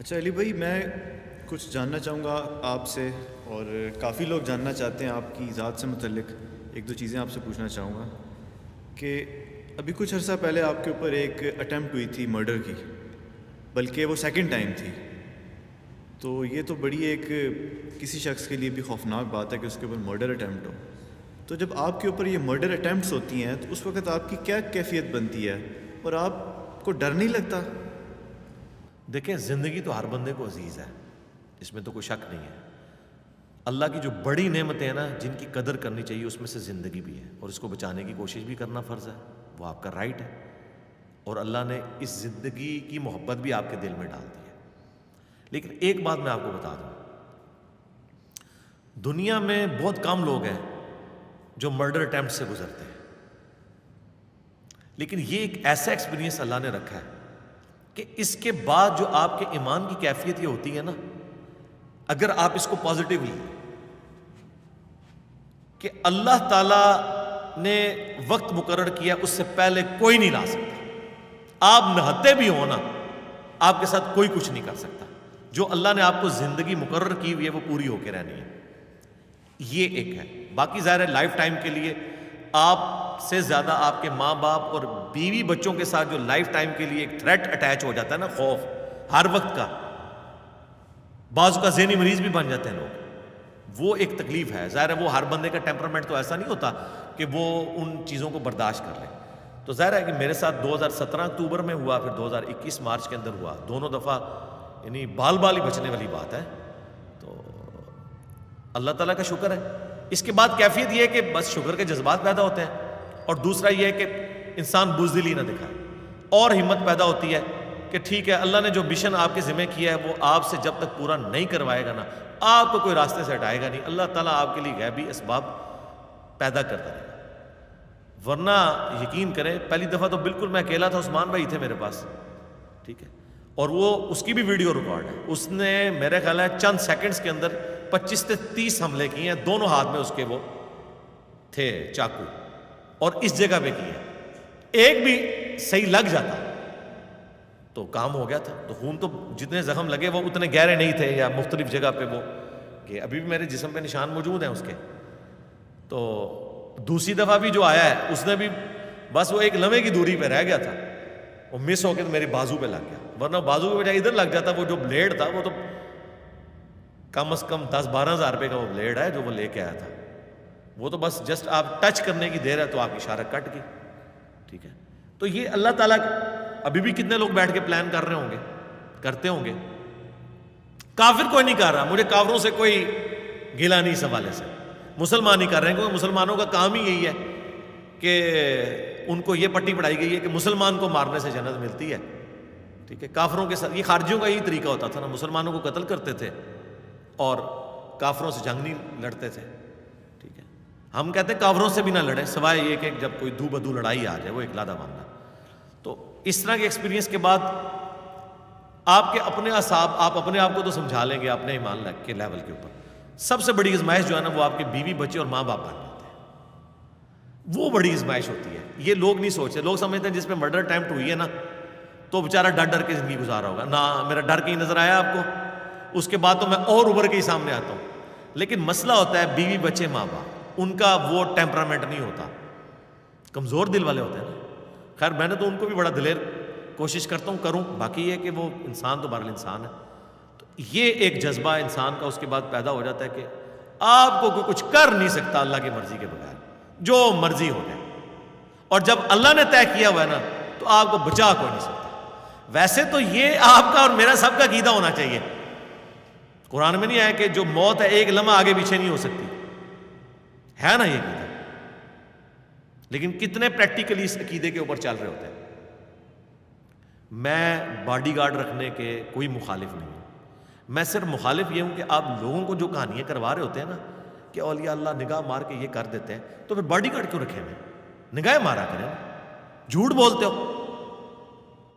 اچھا علی بھائی، میں کچھ جاننا چاہوں گا آپ سے، اور کافی لوگ جاننا چاہتے ہیں آپ کی ذات سے متعلق۔ ایک دو چیزیں آپ سے پوچھنا چاہوں گا کہ ابھی کچھ عرصہ پہلے آپ کے اوپر ایک اٹیمپٹ ہوئی تھی مرڈر کی، بلکہ وہ سیکنڈ ٹائم تھی۔ تو یہ تو بڑی ایک کسی شخص کے لیے بھی خوفناک بات ہے کہ اس کے اوپر مرڈر اٹیمپٹ ہو۔ تو جب آپ کے اوپر یہ مرڈر اٹیمپٹس ہوتی ہیں تو اس وقت آپ کی کیا کیفیت بنتی ہے، اور آپ کو ڈر نہیں لگتا؟ دیکھیں، زندگی تو ہر بندے کو عزیز ہے، اس میں تو کوئی شک نہیں ہے۔ اللہ کی جو بڑی نعمتیں ہیں نا، جن کی قدر کرنی چاہیے، اس میں سے زندگی بھی ہے، اور اس کو بچانے کی کوشش بھی کرنا فرض ہے، وہ آپ کا رائٹ ہے۔ اور اللہ نے اس زندگی کی محبت بھی آپ کے دل میں ڈال دی ہے۔ لیکن ایک بات میں آپ کو بتا دوں، دنیا میں بہت کم لوگ ہیں جو مرڈر اٹیمپٹ سے گزرتے ہیں، لیکن یہ ایک ایسا ایکسپیرینس اللہ نے رکھا ہے کہ اس کے بعد جو آپ کے ایمان کی کیفیت یہ ہوتی ہے نا، اگر آپ اس کو پازیٹیولی کہ اللہ تعالی نے وقت مقرر کیا اس سے پہلے کوئی نہیں لا سکتا، آپ نہتے بھی ہو نا، آپ کے ساتھ کوئی کچھ نہیں کر سکتا۔ جو اللہ نے آپ کو زندگی مقرر کی ہوئی ہے وہ پوری ہو کے رہنی ہے، یہ ایک ہے۔ باقی ظاہر ہے لائف ٹائم کے لیے آپ سے زیادہ آپ کے ماں باپ اور بیوی بچوں کے ساتھ جو لائف ٹائم کے لیے ایک تھریٹ اٹیچ ہو جاتا ہے نا، خوف ہر وقت کا، بعض کا ذہنی مریض بھی بن جاتے ہیں لوگ، وہ ایک تکلیف ہے۔ ظاہر ہے وہ ہر بندے کا ٹیمپرامنٹ تو ایسا نہیں ہوتا کہ وہ ان چیزوں کو برداشت کر لے۔ تو ظاہر ہے کہ میرے ساتھ 2017 اکتوبر میں ہوا، پھر 2021 مارچ کے اندر ہوا، دونوں دفعہ یعنی بال بال ہی بچنے والی بات ہے۔ تو اللہ تعالیٰ کا شکر ہے۔ اس کے بعد کیفیت یہ ہے کہ بس شکر کے جذبات پیدا ہوتے ہیں، اور دوسرا یہ ہے کہ انسان بزدلی نہ دکھائے، اور ہمت پیدا ہوتی ہے کہ ٹھیک ہے، اللہ نے جو مشن آپ کے ذمہ کیا ہے وہ آپ سے جب تک پورا نہیں کروائے گا نا، آپ کو کوئی راستے سے ہٹائے گا نہیں۔ اللہ تعالیٰ آپ کے لیے غیبی اسباب پیدا کرتا رہے گا۔ ورنہ یقین کریں، پہلی دفعہ تو بالکل میں اکیلا تھا، عثمان بھائی تھے میرے پاس، ٹھیک ہے، اور وہ اس کی بھی ویڈیو ریکارڈ ہے۔ اس نے میرے خیال ہے چند سیکنڈز کے اندر 25 سے 30 حملے کیے ہیں، دونوں ہاتھ میں اس کے وہ تھے چاقو، اور اس جگہ پہ کیے، ایک بھی صحیح لگ جاتا تو کام ہو گیا تھا۔ تو خون تو جتنے زخم لگے وہ اتنے گہرے نہیں تھے، یا مختلف جگہ پہ وہ کہ ابھی بھی میرے جسم پہ نشان موجود ہیں اس کے۔ تو دوسری دفعہ بھی جو آیا ہے اس نے بھی بس وہ ایک لمحے کی دوری پہ رہ گیا تھا، وہ مس ہو کے تو میرے بازو پہ لگ گیا، ورنہ بازو کے بجائے ادھر لگ جاتا۔ وہ جو بلیڈ تھا وہ تو کم از کم 10-12 ہزار روپے کا وہ بلیڈ ہے جو وہ لے کے آیا تھا، وہ تو بس جسٹ آپ ٹچ کرنے کی دیر ہے تو آپ کی اشارہ کٹ گئی، ٹھیک ہے۔ تو یہ اللہ تعالیٰ ابھی بھی کتنے لوگ بیٹھ کے پلان کر رہے ہوں گے، کرتے ہوں گے۔ کافر کوئی نہیں کر رہا، مجھے کافروں سے کوئی گلا نہیں اس حوالے سے، مسلمان ہی کر رہے ہیں، کیونکہ مسلمانوں کا کام ہی یہی ہے کہ ان کو یہ پٹی پڑھائی گئی ہے کہ مسلمان کو مارنے سے جنت ملتی ہے، ٹھیک ہے۔ کافروں کے ساتھ یہ خارجیوں کا یہی طریقہ ہوتا تھا نا، مسلمانوں کو قتل کرتے تھے اور کافروں سے جنگ نہیں لڑتے تھے، ٹھیک ہے۔ ہم کہتے ہیں کافروں سے بھی نہ لڑیں، سوائے یہ کہ جب کوئی دو بدو لڑائی آ جائے، وہ ایک لادہ باندھنا۔ تو اس طرح کے ایکسپیرینس کے بعد آپ کے اپنے اعصاب، آپ اپنے آپ کو تو سمجھا لیں گے اپنے ایمان کے لیول کے اوپر۔ سب سے بڑی ازمائش جو ہے نا وہ آپ کے بیوی بچے اور ماں باپ بن جاتے ہیں، وہ بڑی ازمائش ہوتی ہے۔ یہ لوگ نہیں سوچتے، لوگ سمجھتے ہیں جس پہ مرڈر اٹیمپٹ ہوئی ہے نا تو بیچارہ ڈر ڈر کے زندگی گزارا ہوگا۔ نہ، میرا ڈر کہیں نظر آیا آپ کو؟ اس کے بعد تو میں اور ابھر کے ہی سامنے آتا ہوں۔ لیکن مسئلہ ہوتا ہے بیوی بچے ماں باپ، ان کا وہ ٹیمپرامنٹ نہیں ہوتا، کمزور دل والے ہوتے ہیں نا۔ خیر میں نے تو ان کو بھی بڑا دلیر کوشش کرتا ہوں کروں، باقی یہ کہ وہ انسان تو بہرحال انسان ہے۔ تو یہ ایک جذبہ انسان کا اس کے بعد پیدا ہو جاتا ہے کہ آپ کو کوئی کچھ کر نہیں سکتا اللہ کی مرضی کے بغیر، جو مرضی ہو جائے، اور جب اللہ نے طے کیا ہوا ہے نا تو آپ کو بچا کوئی نہیں سکتا۔ ویسے تو یہ آپ کا اور میرا سب کا عقیدہ ہونا چاہیے، قرآن میں نہیں آیا کہ جو موت ہے ایک لمحہ آگے پیچھے نہیں ہو سکتی، ہے نا یہ عقیدہ؟ لیکن کتنے پریکٹیکلی اس عقیدے کے اوپر چل رہے ہوتے ہیں۔ میں باڈی گارڈ رکھنے کے کوئی مخالف نہیں ہوں، میں صرف مخالف یہ ہوں کہ آپ لوگوں کو جو کہانیاں کروا رہے ہوتے ہیں نا کہ اولیاء اللہ نگاہ مار کے یہ کر دیتے ہیں، تو پھر باڈی گارڈ کیوں رکھے ہوئے؟ نگاہ مارا کریں، جھوٹ بولتے ہو،